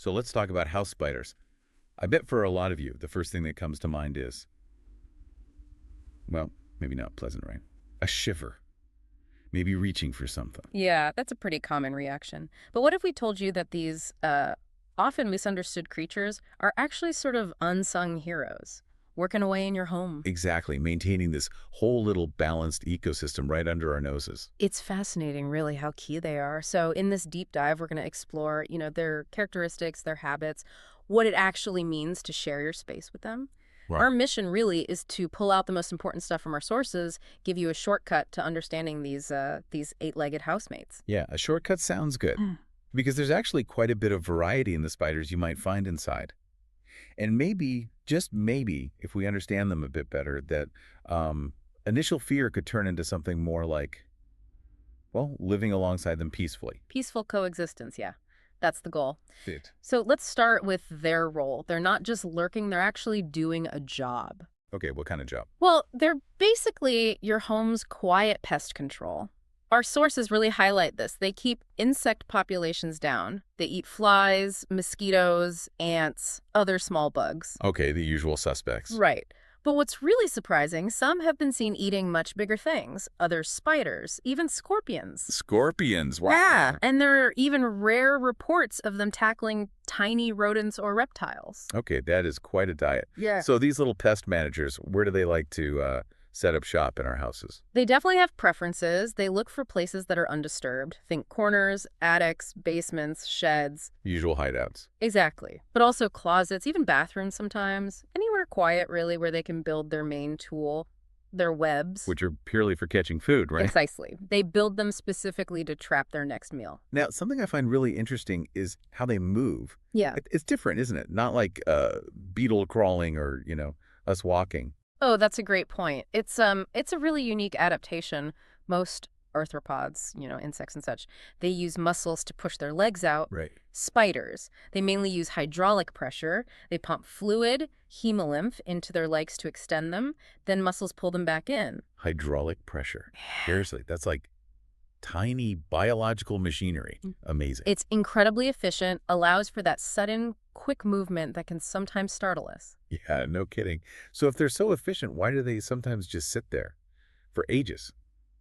So let's talk about house spiders. I bet for a lot of you, the first thing that comes to mind is, well, maybe not pleasant, right? A shiver. Maybe reaching for something. Yeah, that's a pretty common reaction. But what if we told you that these often misunderstood creatures are actually sort of unsung heroes, working away in your home? Exactly, maintaining this whole little balanced ecosystem right under our noses. It's fascinating, really, how key they are. So in this deep dive, we're going to explore, their characteristics, their habits, what it actually means to share your space with them. Right. Our mission really is to pull out the most important stuff from our sources, give you a shortcut to understanding these eight-legged housemates. Yeah, a shortcut sounds good. Because there's actually quite a bit of variety in the spiders you might find inside. And maybe, just maybe, if we understand them a bit better, that initial fear could turn into something more like, well, living alongside them peacefully. Peaceful coexistence, yeah. That's the goal. It. So let's start with their role. They're not just lurking, they're actually doing a job. Okay, what kind of job? Well, they're basically your home's quiet pest control. Our sources really highlight this. They keep insect populations down. They eat flies, mosquitoes, ants, other small bugs. Okay, the usual suspects. Right. But what's really surprising, some have been seen eating much bigger things, others spiders, even scorpions. Scorpions, wow. Yeah, and there are even rare reports of them tackling tiny rodents or reptiles. Okay, that is quite a diet. Yeah. So these little pest managers, where do they like to set up shop in our houses? They definitely have preferences. They look for places that are undisturbed. Think corners, attics, basements, sheds. Usual hideouts. Exactly. But also closets, even bathrooms sometimes. Anywhere quiet, really, where they can build their main tool, their webs. Which are purely for catching food, right? Precisely. They build them specifically to trap their next meal. Now, something I find really interesting is how they move. Yeah. It's different, isn't it? Not like beetle crawling or, us walking. Oh, that's a great point. It's a really unique adaptation. Most arthropods, insects and such, they use muscles to push their legs out. Right. Spiders, they mainly use hydraulic pressure. They pump fluid, hemolymph, into their legs to extend them. Then muscles pull them back in. Hydraulic pressure. Seriously, that's like tiny biological machinery. Amazing. It's incredibly efficient, allows for that sudden, quick movement that can sometimes startle us. Yeah, no kidding. So if they're so efficient, why do they sometimes just sit there for ages?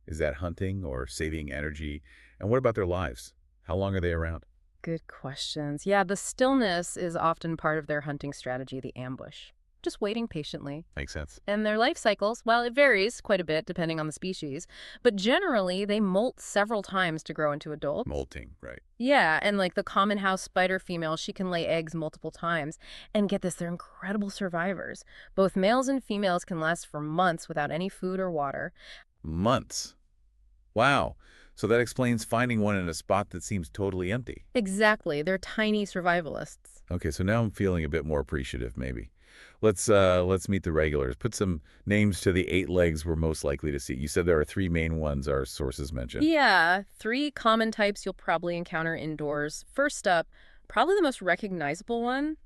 Is that hunting or saving energy? And what about their lives? How long are they around? Good questions. Yeah, the stillness is often part of their hunting strategy, the ambush. Just waiting patiently. Makes sense. And their life cycles, well, it varies quite a bit depending on the species, but generally they molt several times to grow into adults. Molting, right. Yeah, and like the common house spider female, she can lay eggs multiple times. And get this, they're incredible survivors. Both males and females can last for months without any food or water. Months. Wow. So that explains finding one in a spot that seems totally empty. Exactly, they're tiny survivalists. Okay, so now I'm feeling a bit more appreciative, maybe. Let's meet the regulars. Put some names to the 8 legs we're most likely to see. You said there are 3 main ones our sources mentioned. Yeah, 3 common types you'll probably encounter indoors. First up, probably the most recognizable one,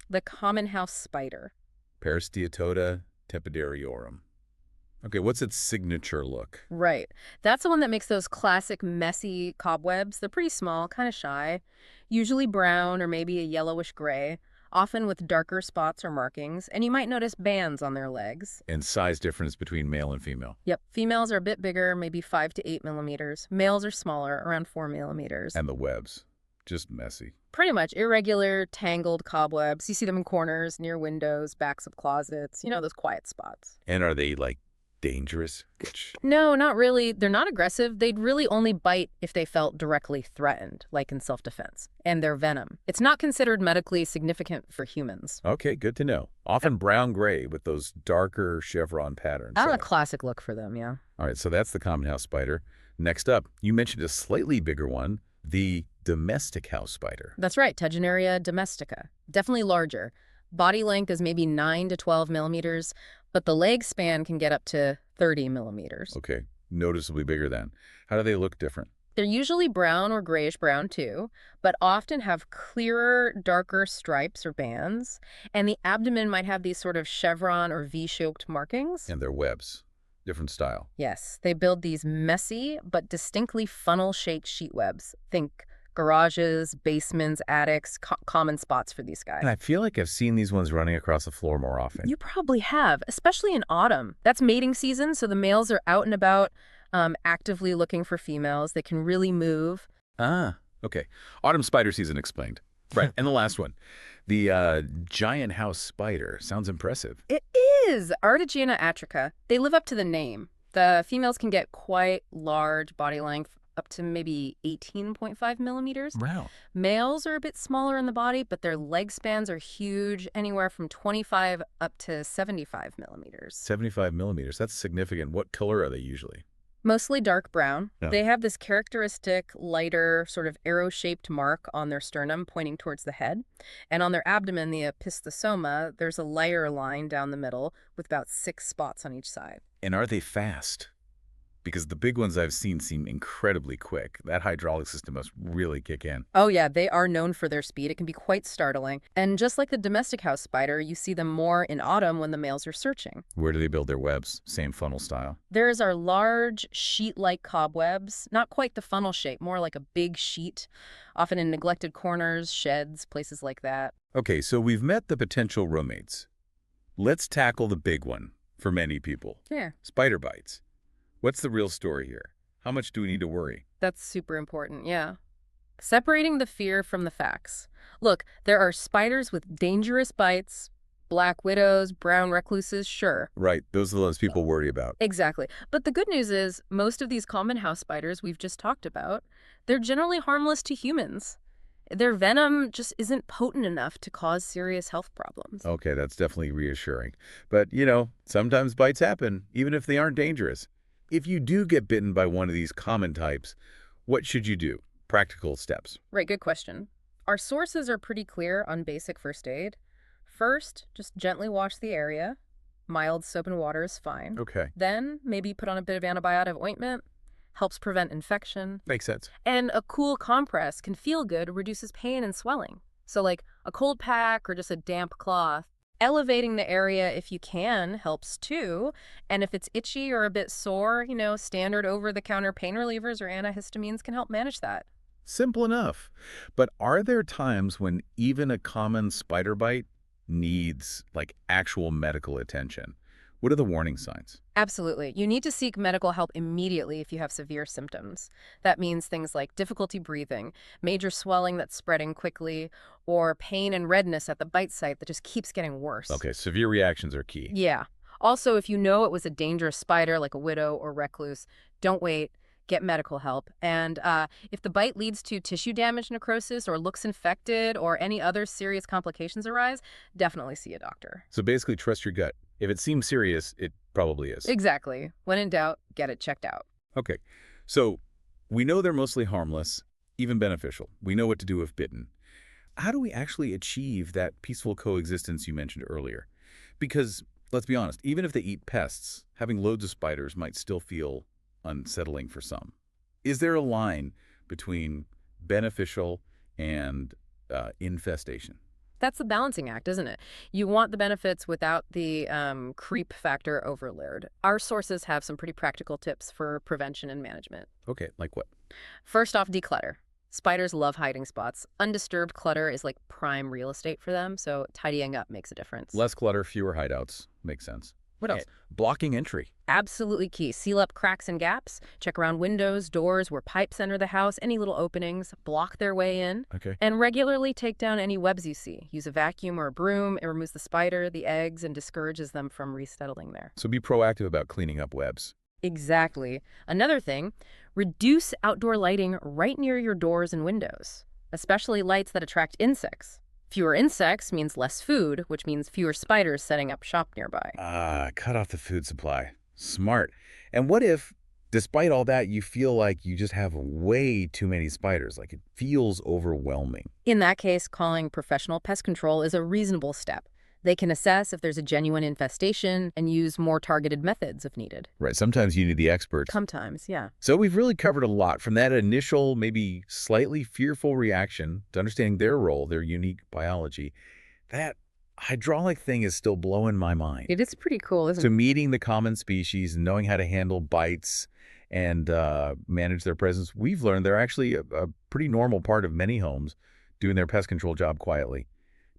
the common house spider. Peristeatota tepidariorum. Okay, what's its signature look? Right. That's the one that makes those classic messy cobwebs. They're pretty small, kind of shy, usually brown or maybe a yellowish gray, often with darker spots or markings, and you might notice bands on their legs. And size difference between male and female. Yep. Females are a bit bigger, maybe 5 to 8 millimeters. Males are smaller, around 4 millimeters. And the webs. Just messy. Pretty much irregular, tangled cobwebs. You see them in corners, near windows, backs of closets, those quiet spots. And are they, dangerous? No, not really. They're not aggressive. They'd really only bite if they felt directly threatened, like in self-defense. And their venom. It's not considered medically significant for humans. Okay, good to know. Often brown-gray with those darker chevron patterns. A classic look for them, yeah. All right, so that's the common house spider. Next up, you mentioned a slightly bigger one, the domestic house spider. That's right, Tegenaria domestica. Definitely larger. Body length is maybe 9 to 12 millimeters, but the leg span can get up to 30 millimeters. Okay, noticeably bigger then. How do they look different? They're usually brown or grayish-brown too, but often have clearer, darker stripes or bands, and the abdomen might have these sort of chevron or V-shaped markings. And their webs. Different style. Yes, they build these messy but distinctly funnel-shaped sheet webs. Think Garages, basements, attics, common spots for these And guys. I feel like I've seen these ones running across the floor more often. You probably have, especially in autumn. That's mating season, so the males are out and about, actively looking for females. They can really move. Ah, okay. Autumn spider season explained. Right, and the last one. The giant house spider. Sounds impressive. It is Artigena atrica. They live up to the name. The females can get quite large body length, up to maybe 18.5 millimeters. Wow. Males are a bit smaller in the body, but their leg spans are huge, anywhere from 25 up to 75 millimeters. 75 millimeters. That's significant. What color are they usually? Mostly dark brown. Yeah. They have this characteristic lighter, sort of arrow-shaped mark on their sternum pointing towards the head. And on their abdomen, the opistosoma, there's a lighter line down the middle with about 6 spots on each side. And are they fast? Because the big ones I've seen seem incredibly quick. That hydraulic system must really kick in. Oh yeah, they are known for their speed. It can be quite startling. And just like the domestic house spider, you see them more in autumn when the males are searching. Where do they build their webs? Same funnel style? There's our large sheet-like cobwebs, not quite the funnel shape, more like a big sheet, often in neglected corners, sheds, places like that. Okay, so we've met the potential roommates. Let's tackle the big one for many people. Yeah. Spider bites. What's the real story here? How much do we need to worry? That's super important, yeah. Separating the fear from the facts. Look, there are spiders with dangerous bites, black widows, brown recluses, sure. Right, those are the ones people worry about. Exactly. But the good news is, most of these common house spiders we've just talked about, they're generally harmless to humans. Their venom just isn't potent enough to cause serious health problems. Okay, that's definitely reassuring. But, sometimes bites happen, even if they aren't dangerous. If you do get bitten by one of these common types, what should you do? Practical steps. Right, good question. Our sources are pretty clear on basic first aid. First, just gently wash the area. Mild soap and water is fine. Okay, Then, maybe put on a bit of antibiotic ointment. Helps prevent infection. makes sense. And a cool compress can feel good, reduces pain and swelling. So like a cold pack or just a damp cloth. Elevating the area if you can helps too. And if it's itchy or a bit sore, standard over-the-counter pain relievers or antihistamines can help manage that. Simple enough. But are there times when even a common spider bite needs, actual medical attention? What are the warning signs? Absolutely. You need to seek medical help immediately if you have severe symptoms. That means things like difficulty breathing, major swelling that's spreading quickly, or pain and redness at the bite site that just keeps getting worse. Okay, severe reactions are key. Yeah. Also, if you know it was a dangerous spider like a widow or recluse, don't wait. Get medical help. And if the bite leads to tissue damage, necrosis, or looks infected, or any other serious complications arise, definitely see a doctor. So basically, trust your gut. If it seems serious, it probably is. Exactly. When in doubt, get it checked out. Okay, so we know they're mostly harmless, even beneficial. We know what to do if bitten. How do we actually achieve that peaceful coexistence you mentioned earlier? Because, let's be honest, even if they eat pests, having loads of spiders might still feel unsettling for some. Is there a line between beneficial and infestation? That's the balancing act, isn't it? You want the benefits without the creep factor overload. Our sources have some pretty practical tips for prevention and management. Okay, like what? First off, declutter. Spiders love hiding spots. Undisturbed clutter is like prime real estate for them, so tidying up makes a difference. Less clutter, fewer hideouts. Makes sense. What else? Blocking entry. Absolutely key. Seal up cracks and gaps. Check around windows, doors, where pipes enter the house, any little openings. Block their way in. Okay. And regularly take down any webs you see. Use a vacuum or a broom. It removes the spider, the eggs, and discourages them from resettling there. So be proactive about cleaning up webs. Exactly. Another thing, reduce outdoor lighting right near your doors and windows, especially lights that attract insects. Fewer insects means less food, which means fewer spiders setting up shop nearby. Cut off the food supply. Smart. And what if, despite all that, you feel like you just have way too many spiders, like it feels overwhelming? In that case, calling professional pest control is a reasonable step. They can assess if there's a genuine infestation and use more targeted methods if needed. Right, sometimes you need the experts. Sometimes, yeah. So we've really covered a lot, from that initial, maybe slightly fearful reaction to understanding their role, their unique biology. That hydraulic thing is still blowing my mind. It is pretty cool, isn't To it? meeting the common species and knowing how to handle bites and manage their presence, we've learned they're actually a pretty normal part of many homes doing their pest control job quietly.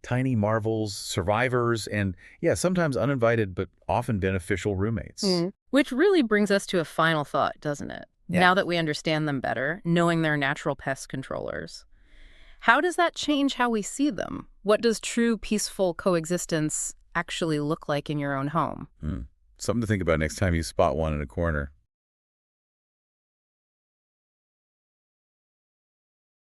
Tiny marvels, survivors, and yeah, sometimes uninvited but often beneficial roommates. Which really brings us to a final thought, doesn't it? Yeah. Now that we understand them better, knowing they're natural pest controllers, how does that change how we see them? What does true peaceful coexistence actually look like in your own home? Something to think about next time you spot one in a corner.